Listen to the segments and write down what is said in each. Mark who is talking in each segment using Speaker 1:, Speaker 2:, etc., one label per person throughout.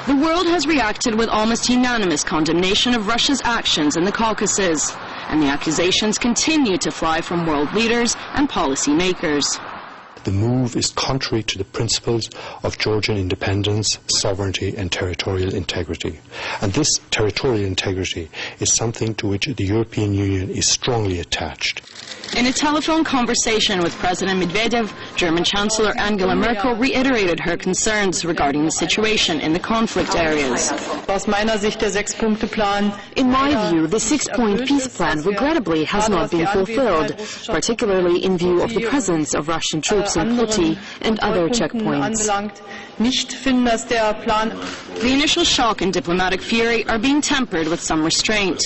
Speaker 1: The world has reacted with almost unanimous condemnation of Russia's actions in the Caucasus, and the accusations continue to fly from world leaders and policymakers.
Speaker 2: The move is contrary to the principles of Georgian independence, sovereignty and territorial integrity. And this territorial integrity is something to which the European Union is strongly attached.
Speaker 1: In a telephone conversation with President Medvedev, German Chancellor Angela Merkel reiterated her concerns regarding the situation in the conflict areas.
Speaker 3: In my view, the six-point peace plan regrettably has not been fulfilled, particularly in view of the presence of Russian troops in Poti and other checkpoints.
Speaker 1: The initial shock and diplomatic fury are being tempered with some restraint.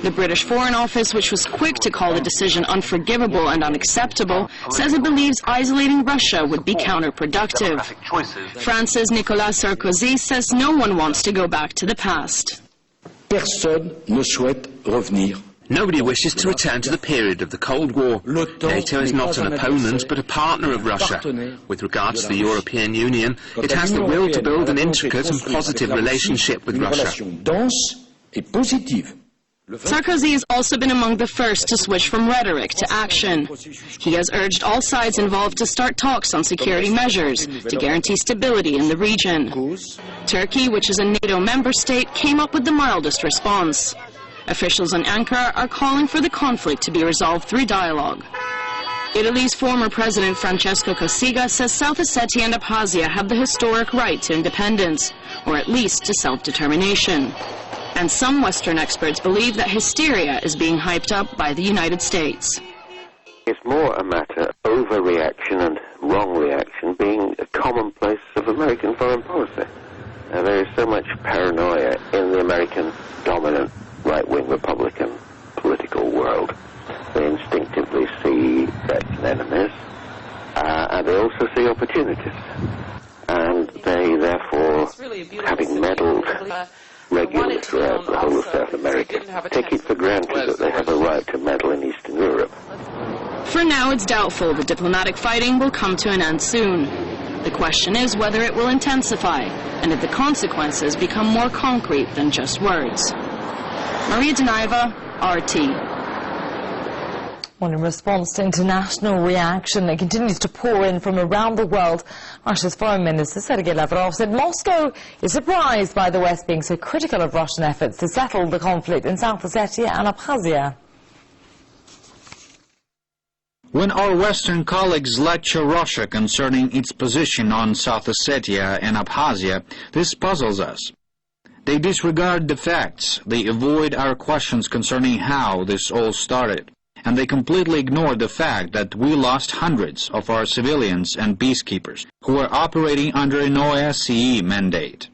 Speaker 1: The British Foreign Office, which was quick to call the decision unforgivable and unacceptable, says it believes isolating Russia would be counterproductive. France's Nicolas Sarkozy says no one wants to go back to the past.
Speaker 4: Nobody wishes to return to the period of the Cold War. NATO is not an opponent, but a partner of Russia. With regards to the European Union, it has the will to build an intricate and positive relationship with Russia.
Speaker 1: Sarkozy has also been among the first to switch from rhetoric to action. He has urged all sides involved to start talks on security measures to guarantee stability in the region. Turkey, which is a NATO member state, came up with the mildest response. Officials in Ankara are calling for the conflict to be resolved through dialogue. Italy's former president Francesco Cossiga says South Ossetia and Abkhazia have the historic right to independence, or at least to self-determination. And some Western experts believe that hysteria is being hyped up by the United States.
Speaker 5: It's more a matter of overreaction and wrong reaction being a commonplace of American foreign policy. There is so much paranoia in the American dominant right-wing Republican political world. They instinctively see threats and enemies, and they also see opportunities. And they, therefore, having meddled regularly throughout the whole of South America, take it for granted that they have a right to meddle in Eastern Europe.
Speaker 1: For now, it's doubtful the diplomatic fighting will come to an end soon. The question is whether it will intensify, and if the consequences become more concrete than just words. Maria Dunaiva, RT.
Speaker 6: Well, in response to international reaction that continues to pour in from around the world, Russia's Foreign Minister Sergei Lavrov said Moscow is surprised by the West being so critical of Russian efforts to settle the conflict in South Ossetia and Abkhazia.
Speaker 7: When our Western colleagues lecture Russia concerning its position on South Ossetia and Abkhazia, this puzzles us. They disregard the facts, they avoid our questions concerning how this all started, and they completely ignore the fact that we lost hundreds of our civilians and peacekeepers who were operating under an OSCE mandate.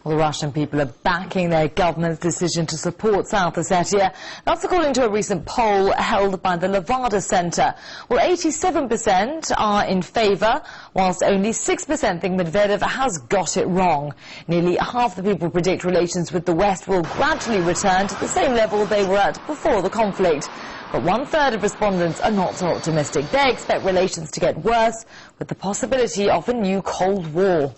Speaker 6: Well, the Russian people are backing their government's decision to support South Ossetia. That's according to a recent poll held by the Levada Center. Well, 87% are in favor, whilst only 6% think Medvedev has got it wrong. Nearly half the people predict relations with the West will gradually return to the same level they were at before the conflict. But one-third of respondents are not so optimistic. They expect relations to get worse, with the possibility of a new Cold War.